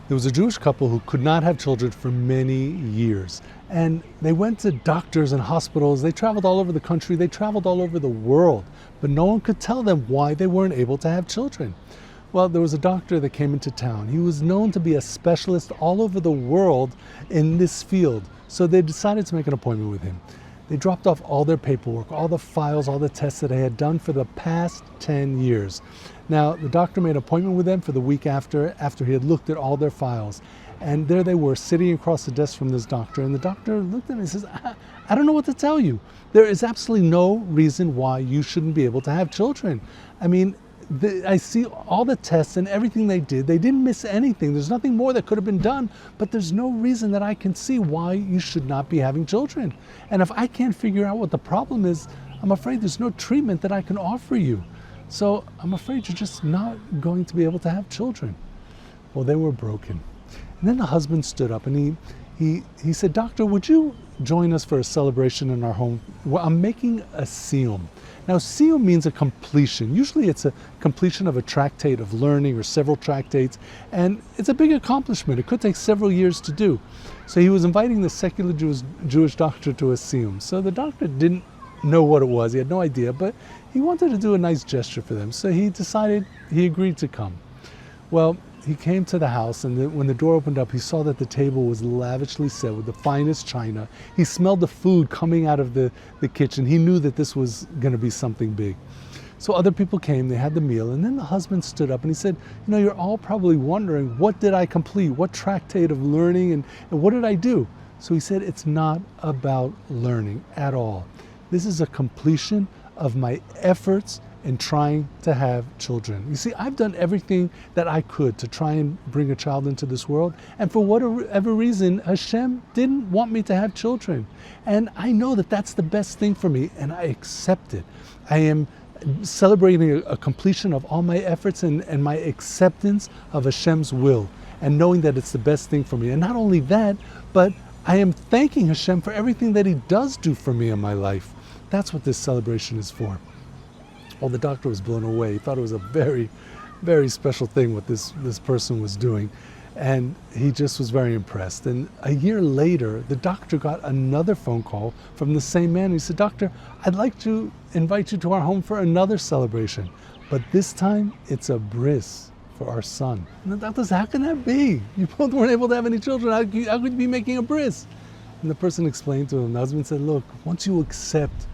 There was a Jewish couple who could not have children for many years. And they went to doctors and hospitals. They traveled all over the country. They traveled all over the world. But no one could tell them why they weren't able to have children. Well, there was a doctor that came into town. He was known to be a specialist all over the world in this field. So they decided to make an appointment with him. They dropped off all their paperwork, all the files, all the tests that they had done for the past 10 years. Now, the doctor made an appointment with them for the week after he had looked at all their files. And there they were, sitting across the desk from this doctor. And the doctor looked at him and says, I don't know what to tell you. There is absolutely no reason why you shouldn't be able to have children. I mean, I see all the tests and everything they did. They didn't miss anything. There's nothing more that could have been done, but there's no reason that I can see why you should not be having children. And if I can't figure out what the problem is, I'm afraid there's no treatment that I can offer you. So I'm afraid you're just not going to be able to have children. Well, they were broken. And then the husband stood up and he said, Doctor, would you join us for a celebration in our home? Well, I'm making a siyum. Now, siyum means a completion. Usually it's a completion of a tractate of learning or several tractates, and it's a big accomplishment. It could take several years to do. So he was inviting the secular Jewish doctor to a siyum. So the doctor didn't know what it was. He had no idea, but he wanted to do a nice gesture for them. So he decided, he agreed to come. Well, he came to the house, and when the door opened up, he saw that the table was lavishly set with the finest china. He smelled the food coming out of the kitchen. He knew that this was going to be something big. So other people came, they had the meal, and then the husband stood up and he said, you know, you're all probably wondering, what did I complete? What tractate of learning and what did I do? So he said, it's not about learning at all. This is a completion of my efforts in trying to have children. You see, I've done everything that I could to try and bring a child into this world, and for whatever reason, Hashem didn't want me to have children. And I know that that's the best thing for me, and I accept it. I am celebrating a completion of all my efforts and my acceptance of Hashem's will, and knowing that it's the best thing for me. And not only that, but I am thanking Hashem for everything that He does do for me in my life. That's what this celebration is for. Well, the doctor was blown away. He thought it was a very, very special thing what this person was doing. And he just was very impressed. And a year later, the doctor got another phone call from the same man. He said, Doctor, I'd like to invite you to our home for another celebration. But this time, it's a bris for our son. And the doctor said, how can that be? You both weren't able to have any children. How could you be making a bris? And the person explained to him, the husband said, look, once you accept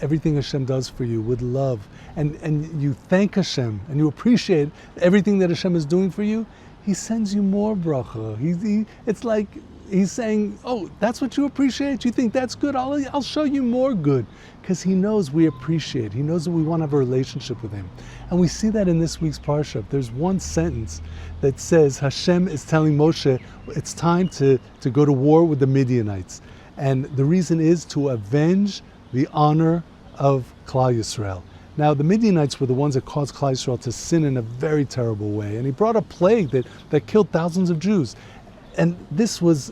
everything Hashem does for you with love, and you thank Hashem, and you appreciate everything that Hashem is doing for you, He sends you more bracha. It's like He's saying, oh, that's what you appreciate? You think that's good? I'll show you more good. Because He knows we appreciate. He knows that we want to have a relationship with Him. And we see that in this week's Parashas. There's one sentence that says Hashem is telling Moshe, it's time to go to war with the Midianites. And the reason is to avenge the honor of Klal Yisrael. Now, the Midianites were the ones that caused Klal Yisrael to sin in a very terrible way. And He brought a plague that killed thousands of Jews. And this was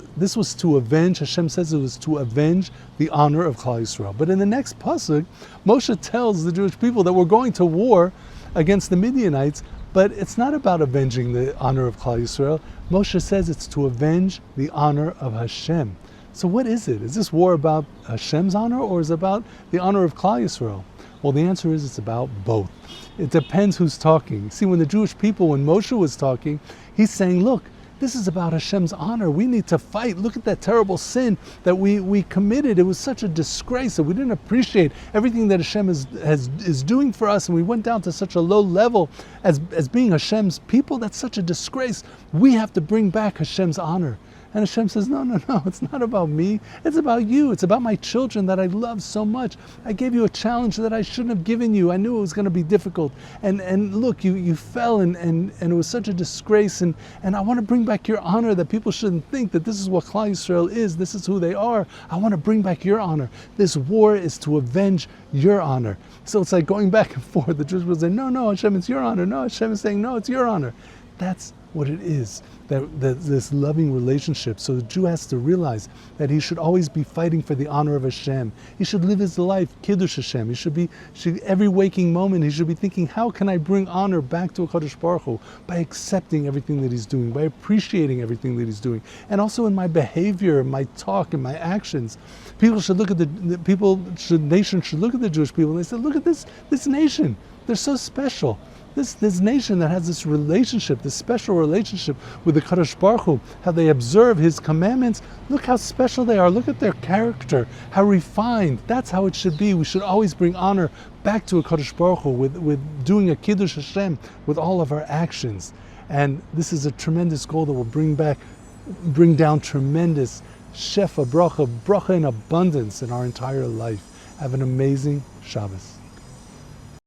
to avenge, Hashem says it was to avenge the honor of Klal Yisrael. But in the next pasuk, Moshe tells the Jewish people that we're going to war against the Midianites, but it's not about avenging the honor of Klal Yisrael. Moshe says it's to avenge the honor of Hashem. So what is it? Is this war about Hashem's honor, or is it about the honor of Klal Yisrael? Well, the answer is it's about both. It depends who's talking. See, when the Jewish people, when Moshe was talking, he's saying, look, this is about Hashem's honor. We need to fight. Look at that terrible sin that we committed. It was such a disgrace that we didn't appreciate everything that Hashem is doing for us, and we went down to such a low level as being Hashem's people. That's such a disgrace. We have to bring back Hashem's honor. And Hashem says, no, it's not about me. It's about you. It's about my children that I love so much. I gave you a challenge that I shouldn't have given you. I knew it was going to be difficult. And look, you fell and it was such a disgrace. And I want to bring back your honor, that people shouldn't think that this is what Klal Yisrael is. This is who they are. I want to bring back your honor. This war is to avenge your honor. So it's like going back and forth. The Jews will say, no, Hashem, it's your honor. No, Hashem is saying, no, it's your honor. That's what it is, that this loving relationship. So the Jew has to realize that he should always be fighting for the honor of Hashem. He should live his life Kiddush Hashem. Every waking moment he should be thinking, how can I bring honor back to HaKadosh Baruch Hu? By accepting everything that he's doing, by appreciating everything that he's doing, and also in my behavior, my talk, and my actions. People should look at nation should look at the Jewish people and they say, look at this nation. They're so special. This nation that has this relationship, this special relationship with the Kadosh Baruch Hu, how they observe His commandments. Look how special they are. Look at their character, how refined. That's how it should be. We should always bring honor back to a Kadosh Baruch Hu with doing a Kiddush Hashem with all of our actions. And this is a tremendous goal that will bring down tremendous shefa, bracha in abundance in our entire life. Have an amazing Shabbos.